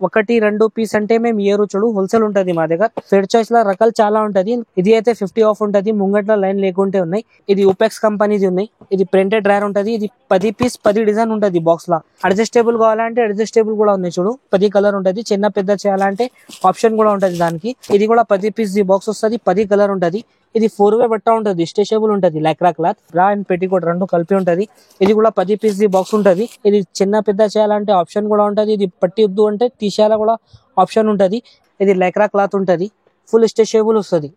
ఒకటి రెండు పీస్ అంటే మేము ఇయర్ చూడు హోల్సేల్ ఉంటది మా దగ్గర. ఫెడ్ చాయిస్ లో రకాలు చాలా ఉంటది. ఇది అయితే 50 ఆఫ్ ఉంటది. ముంగట్లో లైన్ లేకుంటే ఉన్నాయి. ఇది ఓపెక్స్ కంపెనీది ఉన్నాయి. ఇది ప్రింటెడ్ డ్రైర్ ఉంటది. ఇది 10 పీస్ 10 డిజైన్ ఉంటది బాక్స్ లా. అడ్జస్టబుల్ కావాలంటే అడ్జస్టబుల్ కూడా ఉన్నాయి చూడు. 10 కలర్ ఉంటది. చిన్న పెద్ద చేయాలంటే ఆప్షన్ కూడా ఉంటది దానికి. ఇది కూడా 10 పీస్ ది బాక్స్ వస్తది. 10 కలర్ ఉంటది. ఇది 4 వే బట్ట ఉంటది. స్ట్రెచబుల్ ఉంటది. లైక్రా క్లాత్ బ్రా అండ్ పెట్టికోట్ రెండు కలిపి ఉంటది. ఇది కూడా 10 పీస్ ది బాక్స్ ఉంటది. ఇది చిన్న పెద్ద చేయాలంటే ఆప్షన్ కూడా ఉంటది. ఇది పట్టి వద్దు అంటే తీసేయాల కూడా ఆప్షన్ ఉంటది. ఇది లైక్రా క్లాత్ ఉంటది. ఫుల్ స్ట్రెచబుల్ వస్తది.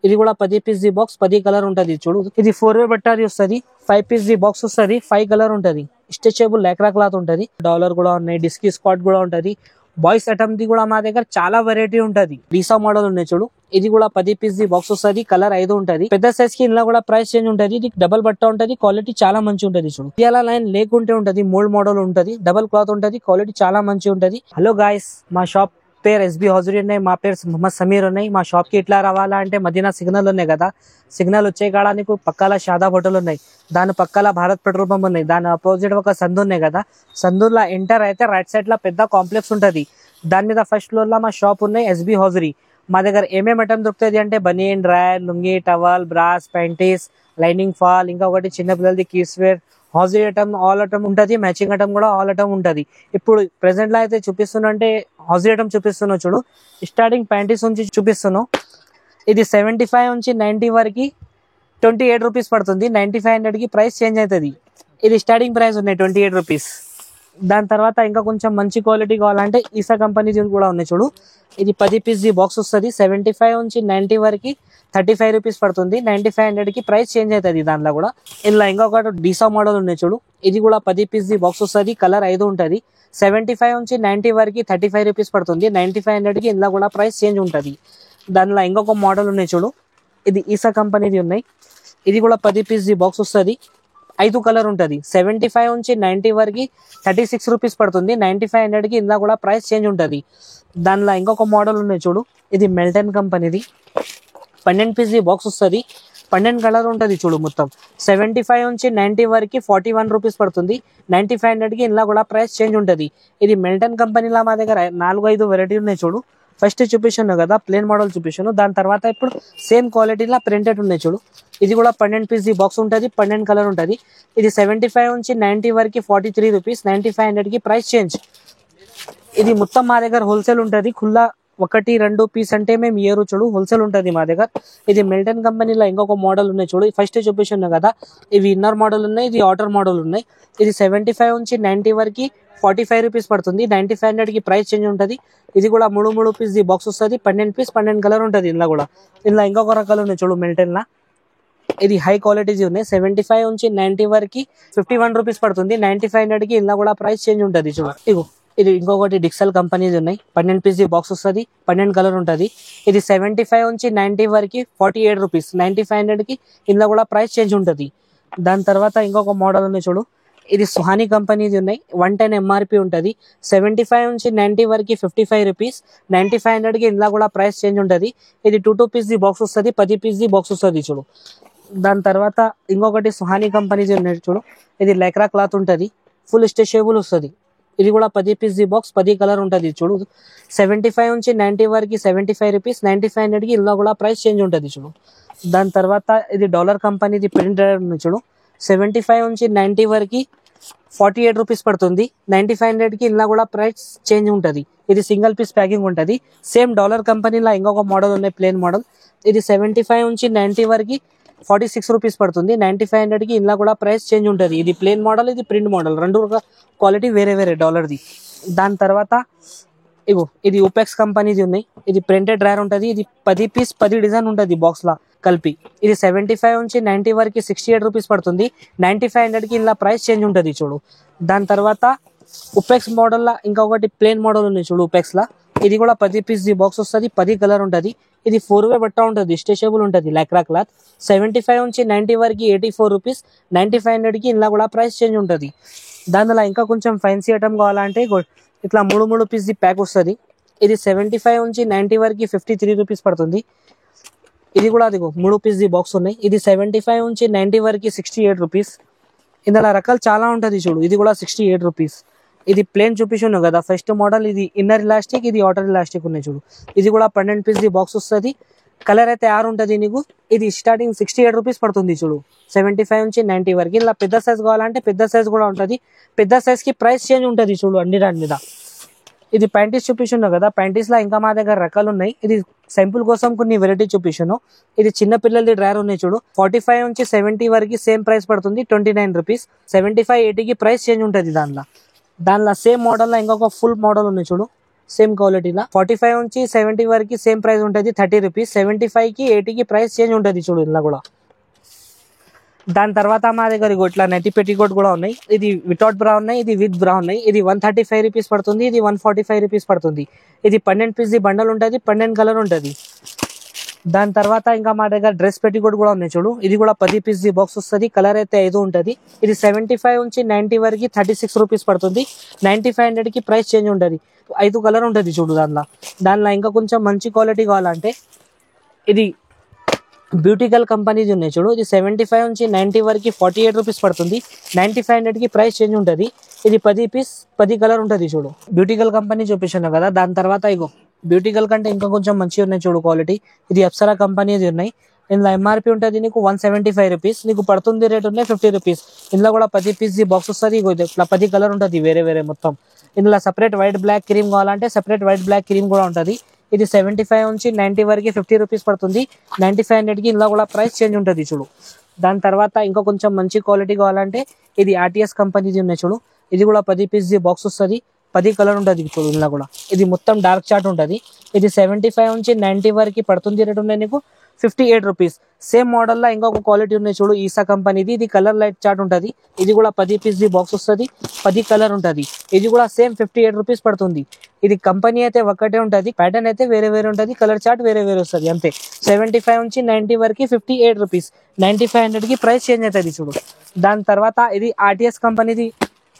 ఇది కూడా 10 పీస్ ది బాక్స్ 10 కలర్ ఉంటది చూడు. ఇది 4 వే బట్టది వస్తది. 5 పీస్ ది బాక్స్ వస్తది. 5 కలర్ ఉంటది. స్ట్రెచబుల్ లైక్రా క్లాత్ ఉంటది. డాలర్ కూడా ఉన్నాయి. డిస్కీ స్పాట్ కూడా ఉంటది. బాయ్స్ ఐటమ్ ది కూడా మా దగ్గర చాలా వెరైటీ ఉంటది. రీసా మోడల్ ఉన్నాయి చూడు. ఇది కూడా 10 పీస్ ది బాక్స్ వస్తది. కలర్ 5 ఉంటది. పెద్ద సైజ్ కి ఇందులో కూడా ప్రైస్ చేంజ్ ఉంటది. ఇది డబల్ బట్ట ఉంటది. క్వాలిటీ చాలా మంచి ఉంటది చూడు. ఇలా లైన్ లేకుంటే ఉంటది. మోల్డ్ మోడల్ ఉంటది. డబల్ క్లాత్ ఉంటది. క్వాలిటీ చాలా మంచి ఉంటది. హలో గాయస్, మా షాప్ పేరు ఎస్బీ హౌజరీ ఉన్నాయి. మా పేరు మొహమ్మద్ సమీర్ ఉన్నాయి. మా షాప్ కి ఇట్లా రావాలా అంటే మదీనా సిగ్నల్ ఉన్నాయి కదా, సిగ్నల్ వచ్చే కాడానికి పక్కల షాదాబ్ హోటల్ ఉన్నాయి. దాని పక్కల భారత్ పెట్రోల్ పంప్ ఉన్నాయి. దాని అపోజిట్ ఒక సందు ఉన్నాయి కదా, సందులో ఎంటర్ అయితే రైట్ సైడ్ లో పెద్ద కాంప్లెక్స్ ఉంటది. దాని మీద ఫస్ట్ ఫ్లోర్ లో మా షాప్ ఉన్నాయి ఎస్బీ హౌజరీ. మా దగ్గర ఏమేమి ఐటమ్ దొరుకుతుంది అంటే banian, drawer, lungi, towel, bras, panties, lining fall, ఇంకా ఒకటి చిన్న పిల్లలది kids wear, hosiery item all item ఉంటది. మ్యాచింగ్ ఐటమ్ కూడా ఆల్ ఐటమ్ ఉంటది. ఇప్పుడు ప్రెసెంట్ లో అయితే చూపిస్తున్నా అంటే హౌజరీ ఐటమ్ చూపిస్తున్నావు చూడు. స్టార్టింగ్ ప్యాంటీస్ నుంచి చూపిస్తున్నావు. ఇది 75 నుంచి 90 వరకు 28 రూపీస్ పడుతుంది. 9500 కి ప్రైస్ చేంజ్ అవుతుంది. ఇది స్టార్టింగ్ ప్రైస్ ఉన్నాయి 28 రూపీస్. దాని తర్వాత ఇంకా కొంచెం మంచి క్వాలిటీ కావాలంటే ఈసా కంపెనీ కూడా ఉన్నాయి చూడు. ఇది 10 పీస్ ది బాక్స్ వస్తుంది. 75 నుంచి 90 వరకు 35 రూపీస్ పడుతుంది. 9500 కి ప్రైస్ చేంజ్ అవుతుంది. దాంట్లో కూడా ఇలా ఇంకొకటి డీసా మోడల్ ఉన్నాయి చూడు. ఇది కూడా 10 పీస్ ది బాక్స్ వస్తుంది. కలర్ 5 ఉంటది. 75 నుంచి 90 వరకు 35 రూపీస్ పడుతుంది. 9500 కి ఇందులో కూడా ప్రైస్ చేంజ్ ఉంటది. దానిలో ఇంకొక మోడల్ ఉన్నాయి చూడు. ఇది ఈసా కంపెనీది ఉన్నాయి. ఇది కూడా 10 పీస్ ది బాక్స్ వస్తుంది. 5 కలర్ ఉంటది. 75 నుంచి 90 వరకు 36 రూపీస్ పడుతుంది. 9500 కి ఇందులో కూడా ప్రైస్ చేంజ్ ఉంటది. దానిలో ఇంకొక మోడల్ ఉన్నాయి చూడు. ఇది మెల్టన్ కంపెనీది. 12 పీస్ ది బాక్స్ వస్తుంది. 12 కలర్ ఉంటది చూడు మొత్తం. 75 నుంచి 90 వరకు 41 రూపీస్ పడుతుంది. 9500 కి ఇందులో కూడా ప్రైస్ చేంజ్ ఉంటది. ఇది మెల్టన్ కంపెనీలో మా దగ్గర 4-5 వెరైటీ ఉన్నాయి చూడు. ఫస్ట్ చూపిస్తాను కదా ప్లేన్ మోడల్ చూపిస్తాను. దాని తర్వాత ఇప్పుడు సేమ్ క్వాలిటీలో ప్రింటెడ్ ఉన్నాయి చూడు. ఇది కూడా 12 పీస్ ది బాక్స్ ఉంటుంది. 12 కలర్ ఉంటుంది. ఇది 75 నుంచి 90 వరకు 43 రూపీస్. 9500 కి ప్రైస్ చేంజ్. ఇది మొత్తం మా దగ్గర హోల్సేల్ ఉంటుంది. ఖుల్లా 1-2 పీస్ అంటే మేము ఇయర్ చూడు హోల్సేల్ ఉంటుంది మా దగ్గర. ఇది మిల్టన్ కంపెనీలో ఇంకొక మోడల్ ఉన్నాయి చూడు. ఫస్ట్ చూపిస్తాను కదా, ఇవి ఇన్నర్ మోడల్ ఉన్నాయి. ఇది అవుటర్ మోడల్ ఉన్నాయి. ఇది 75 నుంచి 90 వరకు 45 రూపీస్ పడుతుంది. 9500 కి ప్రైస్ చేంజ్ ఉంటుంది. ఇది కూడా 3 పీస్ ది బాక్స్ వస్తుంది. 12 పీస్ 12 కలర్ ఉంటుంది. ఇందులో కూడా ఇందులో ఇంకొక రకాలు ఉన్నాయి చూడు మిల్టన్ లా. ఇది హై క్వాలిటీ ఉన్నాయి. 75 నుంచి 90 వరకు 51 రూపీస్ పడుతుంది. 9500 కి ఇందులో కూడా ప్రైస్ చేంజ్ ఉంటుంది చూడు. ఇగో ఇది ఇంకొకటి డిక్సెల్ కంపెనీది ఉన్నాయి. 12 పీస్ ది బాక్స్ వస్తుంది. 12 కలర్ ఉంటుంది. ఇది 75 నుంచి 90 వరకు 48 రూపీస్. 9500 కి ఇందులో కూడా ప్రైస్ చేంజ్ ఉంటుంది. దాని తర్వాత ఇంకొక మోడల్ ఉన్నాయి చూడు. ఇది సుహానీ కంపెనీది ఉన్నాయి. 110 ఎంఆర్పి ఉంటుంది. 75 నుంచి 90 వరకు 55 రూపీస్. 9500 కి ఇందులో కూడా ప్రైస్ చేంజ్ ఉంటుంది. ఇది 2 పీస్ ది బాక్స్ వస్తుంది. 10 పీస్ ది బాక్స్ వస్తుంది చూడు. దాని తర్వాత ఇంకొకటి సుహానీ కంపెనీది ఉన్నాయి చూడు. ఇది లైక్రా క్లాత్ ఉంటుంది. ఫుల్ స్ట్రెచబుల్ వస్తుంది. ఇది కూడా 10 పీస్ ది బాక్స్ 10 కలర్ ఉంటుంది చూడు. 75 నుంచి 90 వరకు 75 రూపీస్. 9500 కి ఇందులో కూడా ప్రైస్ చేంజ్ ఉంటుంది చూడు. దాని తర్వాత ఇది డాలర్ కంపెనీది ప్రింటర్ ఉంది చూడు. 75 నుంచి 90 వరకు 48 రూపీస్ పడుతుంది. 9500 కి ఇందులో కూడా ప్రైస్ చేంజ్ ఉంటుంది. ఇది సింగిల్ పీస్ ప్యాకింగ్ ఉంటుంది. సేమ్ డాలర్ కంపెనీలో ఇంకొక మోడల్ ఉన్నాయి ప్లేన్ మోడల్. ఇది 75 నుంచి 90 వరకు 46 రూపీస్ పడుతుంది. 9500 కి ఇందులో కూడా ప్రైస్ చేంజ్ ఉంటుంది. ఇది ప్లేన్ మోడల్, ఇది ప్రింట్ మోడల్, రెండు క్వాలిటీ వేరే వేరే డాలర్ది. దాని తర్వాత ఇగో ఇది ఓపెక్స్ కంపెనీది ఉన్నాయి. ఇది ప్రింటెడ్ డ్రైయర్ ఉంటుంది. ఇది 10 పీస్ 10 డిజైన్ ఉంటుంది బాక్స్ లా కలిపి. ఇది 75 నుంచి 90 వరకు 68 రూపీస్ పడుతుంది. 9500 కి ఇందులో ప్రైస్ చేంజ్ ఉంటుంది చూడు. దాని తర్వాత ఉపెక్స్ మోడల్ లా ఇంకొకటి ప్లేన్ మోడల్ ఉంది చూడు ఉపెక్స్ లా. ఇది కూడా 10 పీస్ ది బాక్స్ వస్తుంది. 10 కలర్ ఉంటుంది. ఇది 4 వే బట్ట ఉంటుంది. స్ట్రెచబుల్ ఉంటుంది లైక్రా క్లాత్. 75 నుంచి 90 వరకు 84 రూపీస్. 9500 కి ఇందులో కూడా ప్రైస్ చేంజ్ ఉంటుంది. దానిలో ఇంకా కొంచెం ఫ్యాన్సీ ఐటమ్ కావాలంటే ఇట్లా 3 పీస్ ది ప్యాక్ వస్తుంది. ఇది 75 నుంచి 90 వరకు 53 రూపీస్ పడుతుంది. ఇది కూడా అదిగో 3 పీస్ ది బాక్స్ ఉన్నాయి. ఇది 75 నుంచి 90 వరకు 68 రూపీస్. ఇందులో రకాలు చాలా ఉంటుంది చూడు. ఇది కూడా 68 రూపీస్. ఇది ప్లేన్ చూపిస్తున్నాను కదా ఫస్ట్ మోడల్, ఇది ఇన్నర్ ఇలాస్టిక్, ఇది అవుటర్ ఇలాస్టిక్ ఉన్నాయి చూడు. ఇది కూడా 12 పీస్ ది బాక్స్ వస్తుంది. కలర్ అయితే 6 ఉంటుంది నీకు. ఇది స్టార్టింగ్ 68 రూపీస్ పడుతుంది చూడు, 75 నుంచి 90 వరకు. ఇలా పెద్ద సైజ్ కావాలంటే పెద్ద సైజ్ కూడా ఉంటుంది. పెద్ద సైజ్ కి ప్రైస్ చేంజ్ ఉంటుంది చూడు అన్ని దాని మీద. ఇది ప్యాంటీస్ చూపిస్తున్నావు కదా, ప్యాంటీస్ లో ఇంకా మా దగ్గర రకాలు ఉన్నాయి. ఇది సింపుల్ కోసం కొన్ని వెరైటీ చూపిస్తున్నాను. ఇది చిన్న పిల్లలది డ్రైర్ ఉన్నాయి చూడు, 45 నుంచి 70 వరకు సేమ్ ప్రైస్ పడుతుంది, 29 రూపీస్. 75, 80కి ప్రైస్ చేంజ్ ఉంటుంది దానిలో సేమ్ మోడల్ లో ఇంకొక ఫుల్ మోడల్ ఉన్నాయి చూడు, సేమ్ క్వాలిటీలో. 45 నుంచి 70 వరకు సేమ్ ప్రైస్ ఉంటుంది, 30 రూపీస్. 75 కి 80కి ప్రైస్ చేంజ్ ఉంటుంది చూడు ఇందులో కూడా. దాని తర్వాత మా దగ్గర ఇట్లా నెట్టి పెట్టికోట్ కూడా ఉన్నాయి. ఇది వితౌట్ బ్రా ఉన్నాయి, ఇది విత్ బ్రా ఉన్నాయి. ఇది 135 రూపీస్ పడుతుంది, ఇది 145 రూపీస్ పడుతుంది. ఇది 12 పీస్ ది బండల్ ఉంటుంది, 12 కలర్ ఉంటుంది. దాని తర్వాత ఇంకా మా దగ్గర డ్రెస్ పెట్టికోట్ కూడా ఉన్నాయి చూడు. ఇది కూడా 10 పీస్ ది బాక్స్ వస్తుంది, కలర్ అయితే 5 ఉంటుంది. ఇది 75 నుంచి 90 వరకు 36 రూపీస్ పడుతుంది. 9500 కి ప్రైస్ చేంజ్ ఉంటుంది. 5 కలర్ ఉంటుంది చూడు దానిలో ఇంకా కొంచెం మంచి క్వాలిటీ కావాలంటే ఇది బ్యూటికల్ కంపెనీది ఉన్నాయి చూడు. ఇది 75 నుంచి 90 వరకు 48 రూపీస్ పడుతుంది. 9500 కి ప్రైస్ చేంజ్ ఉంటుంది. ఇది 10 పీస్ 10 కలర్ ఉంటుంది చూడు. బ్యూటికల్ కంపెనీ చూపిస్తున్నాను కదా. దాని తర్వాత ఇగో బ్యూటికల్ కంటే ఇంకా కొంచెం మంచిగా ఉన్నాయి చూడు క్వాలిటీ. ఇది అప్సరా కంపెనీది ఉన్నాయి. ఇందులో ఎంఆర్పి ఉంటుంది నీకు 175 రూపీస్, నీకు పడుతుంది రేట్ ఉన్నాయి 50 రూపీస్. ఇందులో కూడా 10 పీస్ ది బాక్స్ వస్తుంది. ఇట్లా 10 కలర్ ఉంటుంది వేరే వేరే మొత్తం. ఇందులో సపరేట్ వైట్ బ్లాక్ క్రీమ్ కావాలంటే సపరేట్ వైట్ బ్లాక్ క్రీమ్ కూడా ఉంటుంది. ఇది 75 నుంచి 90 వరకు 50 రూపీస్ పడుతుంది. 9500కి ఇందులో కూడా ప్రైస్ చేంజ్ ఉంటుంది చూడు. దాని తర్వాత ఇంకా కొంచెం మంచి క్వాలిటీ కావాలంటే ఇది ఆర్టీఎస్ కంపెనీది ఉన్నాయి చూడు. ఇది కూడా 10 పీస్ ది బాక్స్ వస్తుంది, 10 కలర్ ఉంటుంది చూడు ఇందులో కూడా. ఇది మొత్తం డార్క్ చార్ట్ ఉంటుంది. ఇది 75 నుంచి 90 వరకు పడుతుంది రేట్ ఉన్నాయి నీకు 58 రూపీస్. సేమ్ మోడల్లో ఇంకొక క్వాలిటీ ఉన్నాయి చూడు, ఈసా కంపెనీది. ఇది కలర్ లైట్ చార్ట్ ఉంటుంది. ఇది కూడా 10 పీస్ ది బాక్స్ వస్తుంది, 10 కలర్ ఉంటుంది. ఇది కూడా సేమ్ 58 రూపీస్ పడుతుంది. ఇది కంపెనీ అయితే ఒక్కటే ఉంటుంది, ప్యాటర్న్ అయితే వేరే వేరే ఉంటుంది, కలర్ చార్ట్ వేరే వేరే వస్తుంది అంతే. 75 నుంచి 90 వరకు 58 రూపీస్. 9500కి ప్రైస్ చేంజ్ అవుతుంది చూడు. దాని తర్వాత ఇది ఆర్టీఎస్ కంపెనీది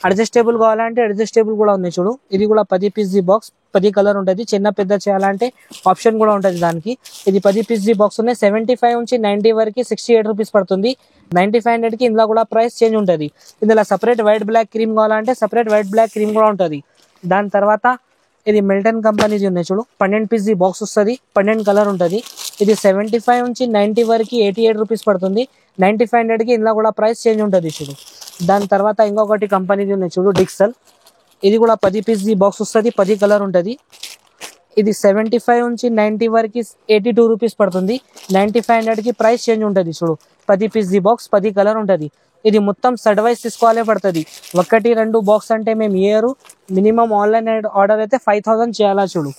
అడ్జస్టబుల్ కావాలంటే అడ్జస్టబుల్ కూడా ఉన్నాయి చూడు. ఇది కూడా 10 పీస్ ది బాక్స్, 10 కలర్ ఉంటుంది. చిన్న పెద్ద చేయాలంటే ఆప్షన్ కూడా ఉంటుంది దానికి. ఇది 10 పీస్ ది బాక్స్ ఉన్నాయి. 75 నుంచి 90 వరకు 68 రూపీస్ పడుతుంది. 9500కి ఇందులో కూడా ప్రైస్ చేంజ్ ఉంటుంది. ఇందులో సపరేట్ వైట్ బ్లాక్ క్రీమ్ కావాలంటే సపరేట్ వైట్ బ్లాక్ క్రీమ్ కూడా ఉంటుంది. దాని తర్వాత ఇది మిల్టన్ కంపెనీది ఉన్నాయి చూడు, 12 పీస్ ది బాక్స్ వస్తుంది, 12 కలర్ ఉంటుంది. ఇది 75 నుంచి 90 వరకు 88 రూపీస్ పడుతుంది. 9500కి ఇందులో కూడా ప్రైస్ చేంజ్ ఉంటుంది చూడు. దాని తర్వాత ఇంకొకటి కంపెనీది ఉన్నాయి చూడు, డిక్సల్. ఇది కూడా 10 పీస్ ది బాక్స్ వస్తుంది, 10 కలర్ ఉంటుంది. ఇది 75 నుంచి 90 వరకు 82 రూపీస్ పడుతుంది. 9500కి ప్రైస్ చేంజ్ ఉంటుంది చూడు. 10 పీస్ ది బాక్స్, 10 కలర్ ఉంటుంది. ఇది మొత్తం సెట్ వైజ్ తీసుకోవాలే పడుతుంది. 1, 2 బాక్స్ అంటే మేము ఇయర్ మినిమం ఆన్లైన్ ఆర్డర్ అయితే 5000 చేయాలా చూడు.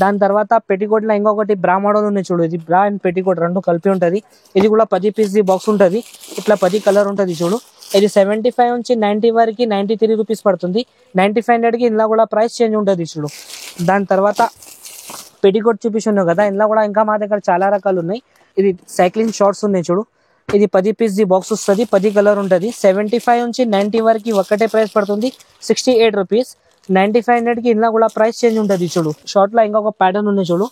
దాని తర్వాత పెట్టికోట్లో ఇంకొకటి బ్రా మోడల్ ఉన్నాయి చూడు. ఇది బ్రా అండ్ పెట్టికోట్ రెండు కలిపి ఉంటుంది. ఇది కూడా 10 పీస్ ది బాక్స్ ఉంటుంది. ఇట్లా 10 కలర్ ఉంటుంది చూడు. ఇది 75 నుంచి 90 వరకు 93 రూపీస్ పడుతుంది. 9500కి ఇందులో కూడా ప్రైస్ చేంజ్ ఉంటుంది చూడు. దాని తర్వాత పెట్టికోట్ చూపిస్తున్నావు కదా, ఇందులో కూడా ఇంకా మా దగ్గర చాలా రకాలు ఉన్నాయి. ఇది సైక్లింగ్ షార్ట్స్ ఉన్నాయి చూడు. ఇది 10 పీస్ ది బాక్స్ వస్తుంది, 10 కలర్ ఉంటుంది. 75 నుంచి 90 వరకు ఒకటే ప్రైస్ పడుతుంది, 68 రూపీస్. 9500కి ఇందులో కూడా ప్రైస్ చేంజ్ ఉంటుంది చూడు. షార్ట్ లో ఇంకొక ప్యాటర్న్ ఉంది చూడు.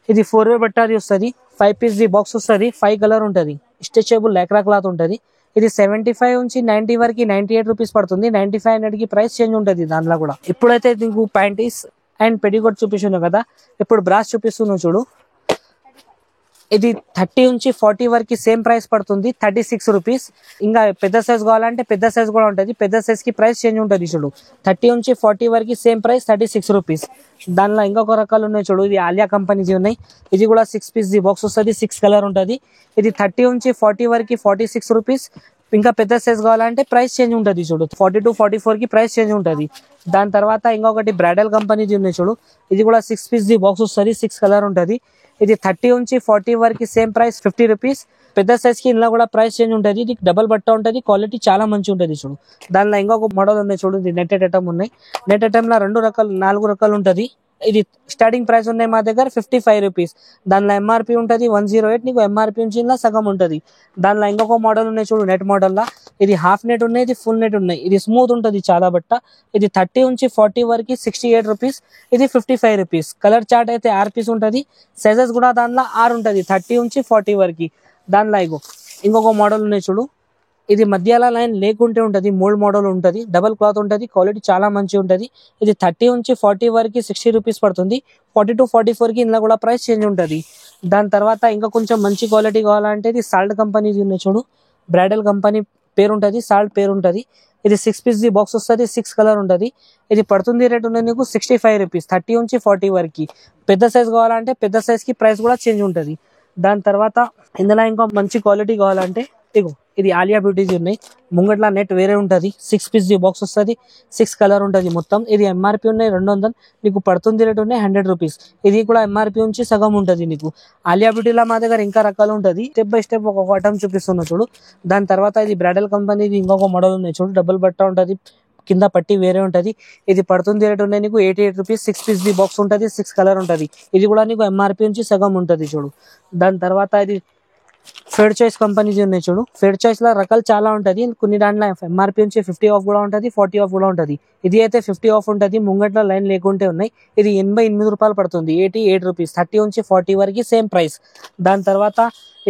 ఇది 4-way బట్టాది వస్తుంది, 5 పీస్ ది బాక్స్ వస్తుంది, 5 కలర్ ఉంటుంది. స్ట్రెచబుల్ లైక్రా క్లాత్ ఉంటుంది. ఇది 75 నుంచి 90 వరకు 98 రూపీస్ పడుతుంది. 9500కి ప్రైస్ చేంజ్ ఉంటుంది దానిలో కూడా. ఇప్పుడైతే నీకు ప్యాంటీస్ అండ్ పెట్టికోట్ చూపిస్తున్నావు కదా, ఇప్పుడు బ్రాస్ చూపిస్తున్నావు చూడు. ఇది 30 నుంచి 40 వరకు సేమ్ ప్రైస్ పడుతుంది, 36 రూపీస్. ఇంకా పెద్ద సైజ్ కావాలంటే పెద్ద సైజ్ కూడా ఉంటుంది. పెద్ద సైజ్ కి ప్రైస్ చేంజ్ ఉంటుంది చూడు. 30 నుంచి 40 వరకు సేమ్ ప్రైస్, 36 రూపీస్. దానిలో ఇంకొక రకాలు ఉన్నాయి చూడు. ఇది ఆలియా కంపెనీది ఉన్నాయి. ఇది కూడా 6 పీస్ ది బాక్స్ వస్తుంది, 6 కలర్ ఉంటుంది. ఇది 30 నుంచి 40 వరకు 46 రూపీస్. ఇంకా పెద్ద సైజ్ కావాలంటే ప్రైస్ చేంజ్ ఉంటుంది చూడు. 42, 44కి ప్రైస్ చేంజ్ ఉంటుంది. దాని తర్వాత ఇంకొకటి బ్రైడల్ కంపెనీది ఉన్నాయి చూడు. ఇది కూడా 6 పీస్ ది బాక్స్ వస్తుంది, 6 కలర్ ఉంటుంది. ఇది 30 నుంచి 40 వరకు సేమ్ ప్రైస్, 50 రూపీస్. పెద్ద సైజ్ కి ఇందులో కూడా ప్రైస్ చేంజ్ ఉంటుంది. ఇది డబల్ బట్ట ఉంటుంది, క్వాలిటీ చాలా మంచి ఉంటుంది చూడు. దానిలో ఇంకొక మోడల్ ఉన్నాయి చూడు. ఇది నెట్టెడ్ ఐటమ్ ఉన్నాయి. నెట్ ఐటమ్ లో 4 రకాలు ఉంటుంది. ఇది స్టార్టింగ్ ప్రైస్ ఉన్నాయి మా దగ్గర 55 రూపీస్. దానిలో ఎంఆర్పి ఉంటుంది 108, నీకు ఎంఆర్పి నుంచి ఇలా సగం ఉంటుంది. దానిలో ఇంకొక మోడల్ ఉన్నాయి చూడు, నెట్ మోడల్ లా. ఇది హాఫ్ నెట్ ఉన్నాయి, ఇది ఫుల్ నెట్ ఉన్నాయి. ఇది స్మూత్ ఉంటుంది చాలా బట్ట. ఇది 30 నుంచి 40 వరకు 68 రూపీస్. ఇది 55 రూపీస్. కలర్ చార్ట్ అయితే 6 పీస్ ఉంటుంది. సైజెస్ కూడా దానిలో 6 ఉంటుంది, 30 నుంచి 40 వరకు. దానిలో ఇంకొక మోడల్ ఉన్నాయి చూడు. ఇది మధ్యాల లైన్ లేకుంటే ఉంటది, మోల్డ్ మోడల్ ఉంటది, డబల్ క్లాత్ ఉంటది, క్వాలిటీ చాలా మంచి ఉంటది. ఇది 30 నుంచి 40 వరకు 60 రూపీస్ పడుతుంది. 40 to 44 కి ఇందులో కూడా ప్రైస్ చేంజ్ ఉంటది. దాని తర్వాత ఇంకా కొంచెం మంచి క్వాలిటీ కావాలంటే ఇది సాల్ట్ కంపెనీది ఉన్నాయి చూడు, బ్రైడల్ కంపెనీ పేరు ఉంటది, సాల్ట్ పేరు ఉంటది. ఇది 6 పీస్ ది బాక్స్ వస్తుంది, 6 కలర్ ఉంటది. ఇది పడుతుంది రేట్ ఉన్నది నీకు 65 రూపీస్, 30 నుంచి 40 వరకు. పెద్ద సైజ్ కావాలంటే పెద్ద సైజ్ కి ప్రైస్ కూడా చేంజ్ ఉంటది. దాని తర్వాత ఇందులో ఇంకా మంచి క్వాలిటీ కావాలంటే ఇగో ఇది ఆలియా బ్యూటీది ఉన్నాయి. ముంగట్ల నెట్ వేరే ఉంటది, 6 పీస్ ది బాక్స్ వస్తుంది, 6 కలర్ ఉంటది మొత్తం. ఇది ఎంఆర్పి ఉన్నాయి 200, నీకు పడుతుంది రేట్ ఉన్నాయి 100 రూపీస్. ఇది కూడా ఎంఆర్పి నుంచి సగం ఉంటది నీకు. ఆలియా బ్యూటీలో మా దగ్గర ఇంకా రకాలు ఉంటది, స్టెప్ బై స్టెప్ ఒక్కొక్క ఐటమ్ చూపిస్తున్నా చూడు. దాని తర్వాత ఇది బ్రైడల్ కంపెనీది ఇంకొక మోడల్ ఉన్నాయి చూడు, డబుల్ బట్ట ఉంటది, కింద పట్టి వేరే ఉంటది. ఇది పడుతుంది రేట్ ఉన్నాయి నీకు 88 రూపీస్. 6 పీస్ ది బాక్స్ ఉంటది, 6 కలర్ ఉంటది. ఇది కూడా నీకు ఎంఆర్పి నుంచి సగం ఉంటది చూడు. దాని తర్వాత ఇది ఫెడ్ చాయిస్ కంపెనీది ఉన్నాయి చూడు. ఫెడ్ చాయిస్ లో రకాలు చాలా ఉంటది, కొన్ని దాంట్లో ఎంఆర్పి నుంచి 50 ఆఫ్ కూడా ఉంటది, 40 ఆఫ్ కూడా ఉంటది. ఇది అయితే 50 ఆఫ్ ఉంటది, ముంగట్లో లైన్ లేకుంటే ఉన్నాయి. ఇది 88 రూపాయలు పడుతుంది, 88 రూపీస్. 30 నుంచి 40 వరకు సేమ్ ప్రైస్. దాని తర్వాత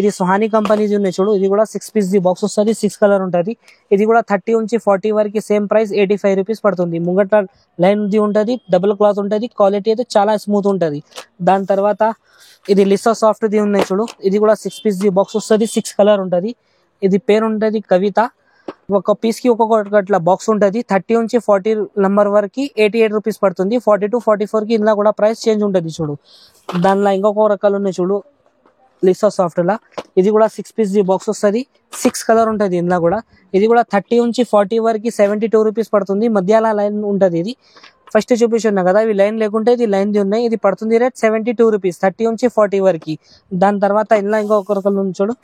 ఇది సుహానీ కంపెనీది ఉన్నాయి చూడు. ఇది కూడా 6 పీస్ ది బాక్స్ వస్తుంది, 6 కలర్ ఉంటది. ఇది కూడా 30 నుంచి 40 వరకు సేమ్ ప్రైస్, 85 రూపీస్ పడుతుంది. ముంగట లైన్ ది ఉంటది, డబుల్ క్లాత్ ఉంటది, క్వాలిటీ అయితే చాలా స్మూత్ ఉంటది. దాని తర్వాత ఇది లిసా సాఫ్ట్ ది ఉన్నాయి చూడు. ఇది కూడా 6 పీస్ ది బాక్స్ వస్తుంది, 6 కలర్ ఉంటది. ఇది పేరు ఉంటది కవిత. ఒక పీస్ కి ఒక్కొక్క అట్లా బాక్స్ ఉంటది. 30 నుంచి 40 నంబర్ వరకు 88 రూపీస్ పడుతుంది. 40 to 44 కి ఇందులో కూడా ప్రైస్ చేంజ్ ఉంటది చూడు. దానిలో ఇంకొక రకాలు ఉన్నాయి చూడు లిసా సాఫ్ట్ లా. ఇది కూడా 6 పీస్ ది బాక్స్ వస్తుంది, 6 కలర్ ఉంటది ఇందులో కూడా. ఇది కూడా 30 నుంచి 40 వరకు 72 రూపీస్ పడుతుంది. మధ్యాల లైన్ ఉంటది. ఇది ఫస్ట్ చూపిస్తున్నా కదా, ఇవి లైన్ లేకుంటే ఇది లైన్ ది ఉన్నాయి. ఇది పడుతుంది రేట్ 72 రూపీస్, 30 నుంచి 40 వరకు. దాని తర్వాత ఇందులో ఇంకొక రకాలు ఉంది చూడు.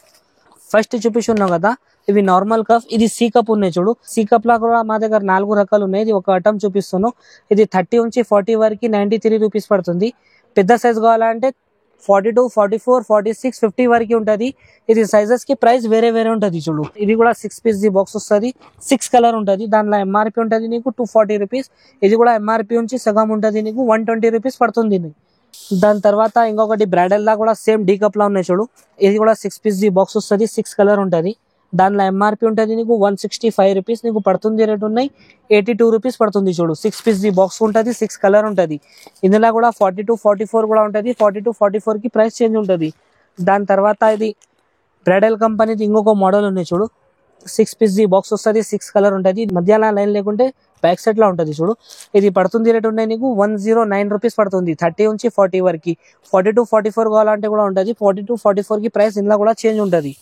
ఫస్ట్ చూపిస్తున్నావు కదా, ఇవి నార్మల్ కప్, ఇది సి కప్ ఉన్నాయి చూడు. సి కప్ లా కూడా మా దగ్గర 4 రకాలు ఉన్నాయి. ఇది ఒక ఐటమ్ చూపిస్తున్నాను. ఇది 30 నుంచి 40 వరకు 93 రూపీస్ పడుతుంది. పెద్ద సైజ్ కావాలంటే 42, 44, 46, 50 వరకు ఉంటది. ఇది సైజెస్ కి ప్రైస్ వేరే వేరే ఉంటది చూడు. ఇది కూడా 6 పీస్ ది బాక్స్ వస్తుంది, 6 కలర్ ఉంటది. దానిలో ఎంఆర్పి ఉంటది నీకు 240 రూపీస్. ఇది కూడా ఎంఆర్పి నుంచి సగం ఉంటది, నీకు 120 రూపీస్ పడుతుంది. దాని తర్వాత ఇంకొకటి బ్రైడల్ లా కూడా సేమ్ డీ కప్ లా ఉన్నాయి చూడు. ఇది కూడా 6 పీస్ ది బాక్స్ వస్తుంది, 6 కలర్ ఉంటది. దానిలో ఎంఆర్పి ఉంటది నీకు 165 రూపీస్. నీకు పడుతుంది రేట్ ఉన్నాయి 82 రూపీస్ పడుతుంది చూడు. 6 పీస్ ది బాక్స్ ఉంటది, 6 కలర్ ఉంటది. ఇందులో కూడా 40 to 44 కూడా ఉంటది, 40 to 44 కి ప్రైస్ చేంజ్ ఉంటది. దాని తర్వాత ఇది బ్రైడల్ కంపెనీది ఇంకొక మోడల్ ఉన్నాయి చూడు. 6 పీస్ ది బాక్స్ వస్తుంది, 6 కలర్ ఉంటది. మధ్యాహ్నం లైన్ లేకుంటే బ్యాక్ సైడ్ లా ఉంటది చూడు. ఇది పడుతుంది రేట్ ఉన్నాయి నీకు 109 రూపీస్ పడుతుంది, 30 నుంచి 40 వరకు. 40 to 44 కావాలంటే కూడా ఉంటది, 40 to 44 కి ప్రైస్ ఇందులో కూడా చేంజ్ ఉంటది.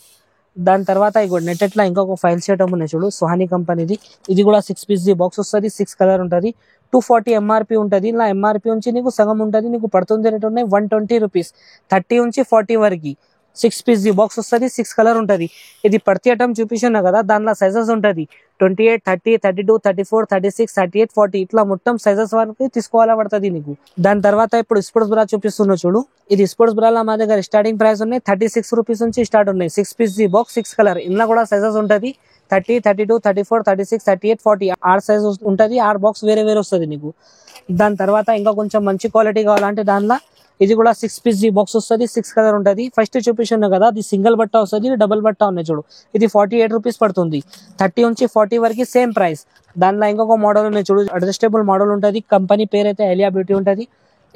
దాని తర్వాత ఇగో నెట్ లా ఇంకొక ఫైల్ షర్ట్ ఉన్నాయి చూడు, సుహానీ కంపెనీది. ఇది కూడా 6 పీస్ ది బాక్స్ వస్తుంది, 6 కలర్ ఉంటది. 240 ఎంఆర్పి ఉంటది. ఇలా ఎంఆర్పి నుంచి నీకు సగం ఉంటది. నీకు పడుతుంది రేట్ ఉన్నాయి 120 రూపీస్, 30 నుంచి 40 వరకు. 6 పీస్ ది బాక్స్ వస్తుంది, 6 కలర్ ఉంటది. ఇది ప్రతి ఐటమ్ చూపించాను కదా, దానిలో సైజెస్ ఉంటది 28, 30, 32, 34, 36, 38, 40 ఇట్లా మొత్తం సైజెస్ వరకు తీసుకోవాలా పడుతుంది నీకు. దాని తర్వాత ఇప్పుడు స్పోర్ట్స్ బ్రా చూపిస్తున్నా చూడు. ఇది స్పోర్ట్స్ బ్రాలో మా దగ్గర స్టార్టింగ్ ప్రైస్ ఉన్నాయి 36 రూపీస్ నుంచి స్టార్ట్ ఉన్నాయి. 6 పీస్ ది బాక్స్, 6 కలర్. ఇందులో కూడా సైజెస్ ఉంటది 30, 32, 34, 36, 38, 40 ఆర్ సైజ్ ఉంటది. ఆర్ బాక్స్ వేరే వేరే వస్తుంది నీకు. దాని తర్వాత ఇంకా కొంచెం మంచి క్వాలిటీ కావాలంటే దానిలో ఇది కూడా 6 పీస్ ది బాక్స్ వస్తుంది, 6 కలర్ ఉంటది. ఫస్ట్ చూపించాను కదా, అది సింగిల్ బట్ట వస్తుంది, డబుల్ బట్ట ఉన్నాయి చూడు. ఇది 48 రూపీస్ పడుతుంది, 30 నుంచి 40 వరకు సేమ్ ప్రైస్. దానిలో ఇంకొక మోడల్ ఉన్నాయి చూడు, అడ్జస్టబుల్ మోడల్ ఉంటది. కంపెనీ పేరు అయితే ఆలియా బ్యూటీ ఉంటది.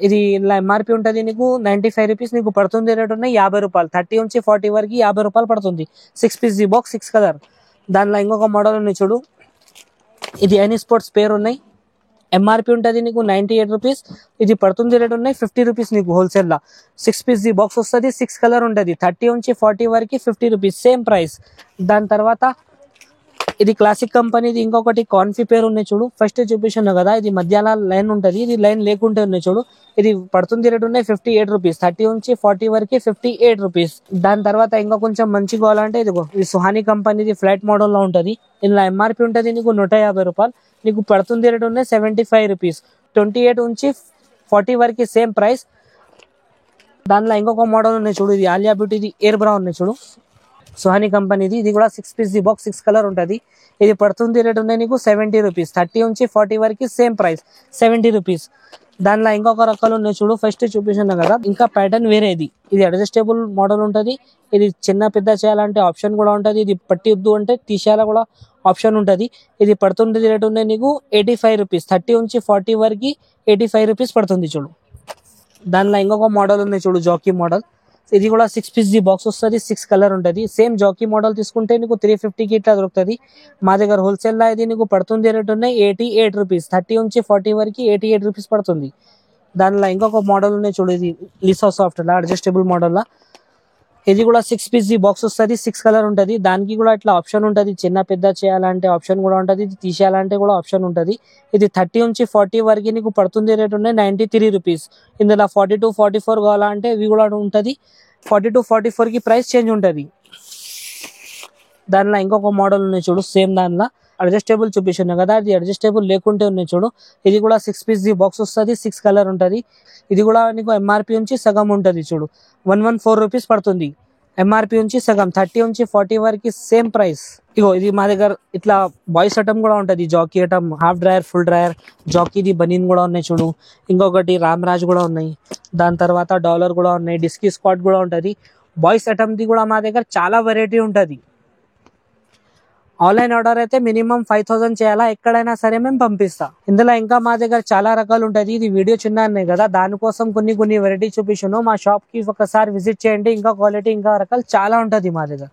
ఇది ఇలా ఎంఆర్పి ఉంటది నీకు 95 రూపీస్. నీకు పడుతుంది రేట్ ఉన్నాయి 50 రూపాయలు, 30 నుంచి 40 వరకు 50 రూపాయలు పడుతుంది. 6 పీస్ ది బాక్స్, 6 కలర్. దానిలో ఇంకొక మోడల్ ఉన్నాయి చూడు. ఇది ఎనీ స్పోర్ట్స్ పేరు ఉన్నాయి. ఎంఆర్పి ఉంటది నీకు 98 రూపీస్. ఇది పడుతుంది రేట్ ఉన్నాయి 50 రూపీస్ నీకు హోల్సేల్ లా. 6 పీస్ ది బాక్స్ వస్తుంది, 6 కలర్ ఉంటది. 30 నుంచి 40 వరకు 50 రూపీస్ సేమ్ ప్రైస్. దాని తర్వాత ఇది క్లాసిక్ కంపెనీది ఇంకొకటి కాన్ఫీ పేరు ఉన్నాయి చూడు. ఫస్ట్ చూపించాను కదా, ఇది మధ్యాహ్నం లైన్ ఉంటది, ఇది లైన్ లేకుంటే ఉన్నాయి చూడు. ఇది పడుతుంది రేట్ ఉన్నాయి 58 రూపీస్, 30 నుంచి 40 వరకు 58 రూపీస్. దాని తర్వాత ఇంకా కొంచెం మంచి కావాలంటే ఇదిగో ఇది సుహానీ కంపెనీది ఫ్లాట్ మోడల్ లో ఉంటది. ఇందులో ఎంఆర్పి ఉంటది నీకు 150 రూపాయలు. నీకు పడుతుంది రేట్ ఉన్నాయి 75 రూపీస్, 28 నుంచి 40 వరకు సేమ్ ప్రైస్. దానిలో ఇంకొక మోడల్ ఉన్నాయి చూడు, ఇది ఆలియా బ్యూటీది ఎయిర్ బ్రా ఉన్నాయి చూడు, సుహానీ కంపెనీది. ఇది కూడా 6 పీస్ ది బాక్స్, 6 కలర్ ఉంటది. ఇది పడుతుంది రేట్ ఉన్నాయి నీకు 70 రూపీస్, 30 నుంచి 40 వరకు సేమ్ ప్రైస్ 70 రూపీస్. దానిలో ఇంకొక రకాలు ఉన్నాయి చూడు. ఫస్ట్ చూపించాను కదా, ఇంకా ప్యాటర్న్ వేరేది. ఇది అడ్జస్టబుల్ మోడల్ ఉంటది. ఇది చిన్న పెద్ద చేయాలంటే ఆప్షన్ కూడా ఉంటది. ఇది పట్టి వద్దు అంటే తీసేయాల కూడా ఆప్షన్ ఉంటది. ఇది పడుతుంది రేట్ ఉన్నాయి నీకు 85 రూపీస్. 30 నుంచి 40 వరకు 85 రూపీస్ పడుతుంది చూడు. దానిలో ఇంకొక మోడల్ ఉంది చూడు, జాకీ మోడల్. ఇది కూడా 6 పీస్ ది బాక్స్ వస్తుంది. 6 కలర్ ఉంటుంది. సేమ్ జాకీ మోడల్ తీసుకుంటే నీకు 350కి ఇట్లా దొరుకుతుంది. మా దగ్గర హోల్సేల్ లా ఇది నీకు పడుతుంది రేట్ ఉన్నాయి 88 రూపీస్. 30 నుంచి 40 వరకు 88 రూపీస్ పడుతుంది. దానిలో ఇంకొక మోడల్ ఉన్నాయి చూడు, ఇది లిసో సాఫ్ట్ లా అడ్జస్టబుల్ మోడల్ లా. ఇది కూడా 6 పీస్ ది బాక్స్ వస్తుంది. 6 కలర్ ఉంటుంది. దానికి కూడా ఇట్లా ఆప్షన్ ఉంటుంది. చిన్న పెద్ద చేయాలంటే ఆప్షన్ కూడా ఉంటుంది. ఇది తీసేయాలంటే కూడా ఆప్షన్ ఉంటుంది. ఇది 30 నుంచి 40 వరకు నీకు పడుతుంది రేట్ ఉన్నాయి 93 రూపీస్. ఇందులో 42, 44 కావాలంటే ఇవి కూడా ఉంటుంది. 42, 44కి ప్రైస్ చేంజ్ ఉంటుంది. దానిలో ఇంకొక మోడల్ ఉన్నాయి చూడు, సేమ్ దానిలో అడ్జస్టబుల్ చూపించాను కదా, అది అడ్జస్టబుల్ లేకుంటే ఉన్నాయి చూడు. ఇది కూడా 6 పీస్ ది బాక్స్ వస్తుంది. 6 కలర్ ఉంటుంది. ఇది కూడా నీకు ఎంఆర్పి నుంచి సగం ఉంటుంది చూడు. 114 రూపీస్ పడుతుంది ఎంఆర్పి నుంచి సగం. 30 నుంచి 40 వరకు సేమ్ ప్రైస్. ఇగో ఇది మా దగ్గర ఇట్లా బాయ్స్ ఐటమ్ కూడా ఉంటుంది. Jockey item, half drawer, full drawer, జాకీది బనీన్ కూడా ఉన్నాయి చూడు. ఇంకొకటి రామ్రాజ్ కూడా ఉన్నాయి. దాని తర్వాత డాలర్ కూడా ఉన్నాయి. డిస్కీ స్పాట్ కూడా ఉంటుంది. బాయ్స్ ఐటమ్ది కూడా మా దగ్గర చాలా వెరైటీ ఉంటుంది. ఆన్లైన్ ఆర్డర్ అయితే మినిమం 5000 చేయాలా, ఎక్కడైనా సరే మేము పంపిస్తాం. ఇందులో ఇంకా మా దగ్గర చాలా రకాలు ఉంటుంది. ఇది వీడియో చిన్న అన్నాయి కదా, దానికోసం కొన్ని వెరైటీ చూపించాను. మా షాప్ కి ఒకసారి విజిట్ చేయండి. ఇంకా క్వాలిటీ ఇంకా రకాలు చాలా ఉంటుంది మా దగ్గర.